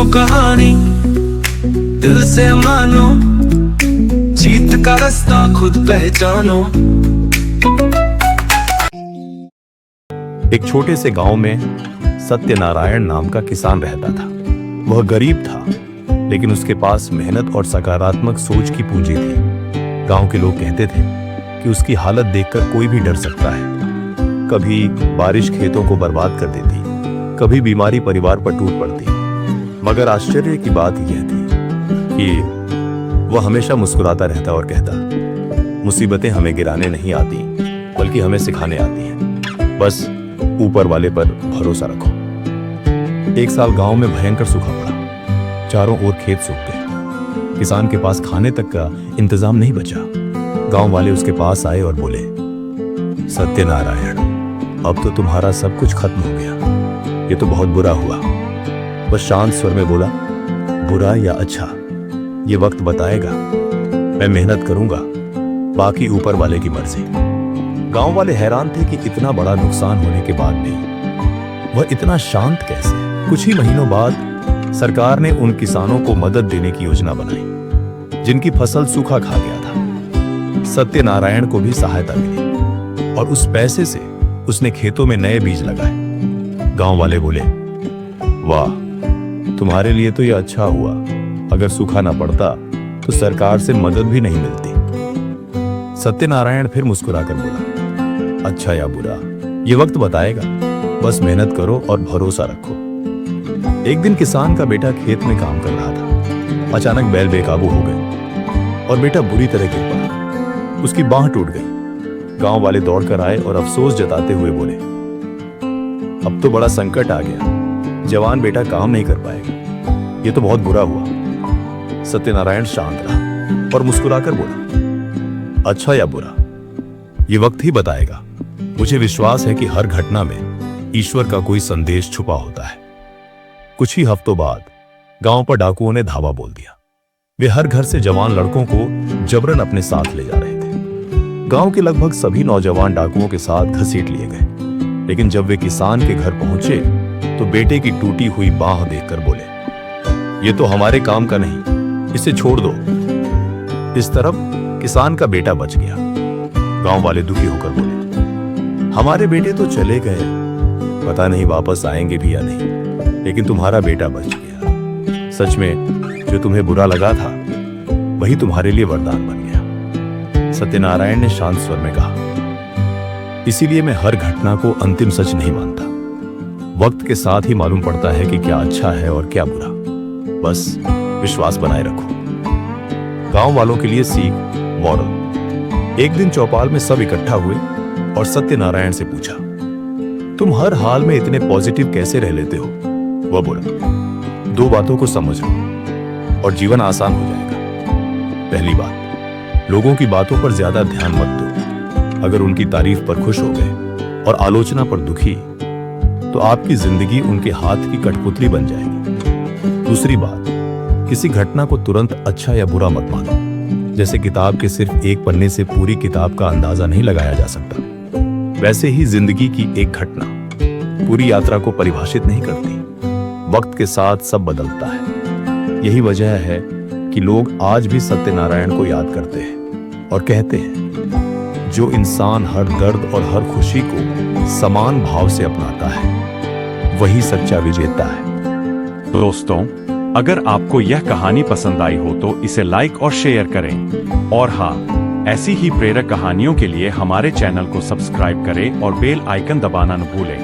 सुनो कहानी दिल से मानो, जीत का रास्ता खुद पहचानो। एक छोटे से गांव में सत्यनारायण नाम का किसान रहता था। वह गरीब था, लेकिन उसके पास मेहनत और सकारात्मक सोच की पूंजी थी। गांव के लोग कहते थे कि उसकी हालत देखकर कोई भी डर सकता है। कभी बारिश खेतों को बर्बाद कर देती, कभी बीमारी परिवार पर टूट पड़ती, मगर आश्चर्य की बात यह थी कि वह हमेशा मुस्कुराता रहता और कहता, मुसीबतें हमें गिराने नहीं आती, बल्कि हमें सिखाने आती हैं। बस ऊपर वाले पर भरोसा रखो। एक साल गांव में भयंकर सूखा पड़ा। चारों ओर खेत सूख गए। किसान के पास खाने तक का इंतजाम नहीं बचा। गांव वाले उसके पास आए और बोले, सत्यनारायण, अब तो तुम्हारा सब कुछ खत्म हो गया। ये तो बहुत बुरा हुआ। वह शांत स्वर में बोला, बुरा या अच्छा, ये वक्त बताएगा। मैं मेहनत करूंगा, बाकी ऊपर वाले की मर्जी। गांव वाले हैरान थे कि इतना बड़ा नुकसान होने के बाद भी वह इतना शांत कैसे। कुछ ही महीनों बाद सरकार ने उन किसानों को मदद देने की योजना बनाई जिनकी फसल सूखा खा गया था। सत्यनारायण को भी सहायता मिली और उस पैसे से उसने खेतों में नए बीज लगाए। गांव वाले बोले, वाह, तुम्हारे लिए तो यह अच्छा हुआ। अगर सूखा ना पड़ता तो सरकार से मदद भी नहीं मिलती। सत्यनारायण फिर मुस्कुराकर बोला, अच्छा या बुरा, ये वक्त बताएगा। बस मेहनत करो और भरोसा रखो। एक दिन किसान का बेटा खेत में काम कर रहा था। अचानक बैल बेकाबू हो गए और बेटा बुरी तरह गिर पड़ा। उसकी बांह टूट गई। गांव वाले दौड़कर आए और अफसोस जताते हुए बोले, अब तो बड़ा संकट आ गया। जवान बेटा काम नहीं कर पाएगा। ये तो बहुत बुरा हुआ। सत्यनारायण शांत रहा और मुस्कुराकर बोला, अच्छा या बुरा, ये वक्त ही बताएगा। मुझे विश्वास है कि हर घटना में ईश्वर का कोई संदेश छुपा होता है। कुछ ही हफ्तों बाद गांव पर डाकुओं ने धावा बोल दिया। वे हर घर से जवान लड़कों को जबरन अपने साथ ले जा रहे थे। गांव के लगभग सभी नौजवान डाकुओं के साथ घसीट लिए गए। लेकिन जब वे किसान के घर पहुंचे तो बेटे की टूटी हुई बांह देखकर बोले, ये तो हमारे काम का नहीं, इसे छोड़ दो। इस तरफ किसान का बेटा बच गया। गांव वाले दुखी होकर बोले, हमारे बेटे तो चले गए, पता नहीं वापस आएंगे भी या नहीं, लेकिन तुम्हारा बेटा बच गया। सच में जो तुम्हें बुरा लगा था वही तुम्हारे लिए वरदान बन गया। सत्यनारायण ने शांत स्वर में कहा, इसीलिए मैं हर घटना को अंतिम सच नहीं मानता। वक्त के साथ ही मालूम पड़ता है कि क्या अच्छा है और क्या बुरा। बस विश्वास बनाए रखो। गांव वालों के लिए सीख, मॉरल। एक दिन चौपाल में सब इकट्ठा हुए और सत्यनारायण से पूछा, तुम हर हाल में इतने पॉजिटिव कैसे रह लेते हो? वह बोला, दो बातों को समझ लो और जीवन आसान हो जाएगा। पहली बात, लोगों की बातों पर ज्यादा ध्यान मत दो। अगर उनकी तारीफ पर खुश हो गए और आलोचना पर दुखी, तो आपकी जिंदगी उनके हाथ की कठपुतली बन जाएगी। दूसरी बात, किसी घटना को तुरंत अच्छा या बुरा मत मानो। जैसे किताब के सिर्फ एक पन्ने से पूरी किताब का अंदाजा नहीं लगाया जा सकता, वैसे ही जिंदगी की एक घटना पूरी यात्रा को परिभाषित नहीं करती। वक्त के साथ सब बदलता है। यही वजह है कि लोग आज भी सत्यनारायण को याद करते हैं और कहते हैं, जो इंसान हर दर्द और हर खुशी को समान भाव से अपनाता है वही सच्चा विजेता है। दोस्तों, अगर आपको यह कहानी पसंद आई हो तो इसे लाइक और शेयर करें। और हाँ, ऐसी ही प्रेरक कहानियों के लिए हमारे चैनल को सब्सक्राइब करें और बेल आइकन दबाना न भूलें।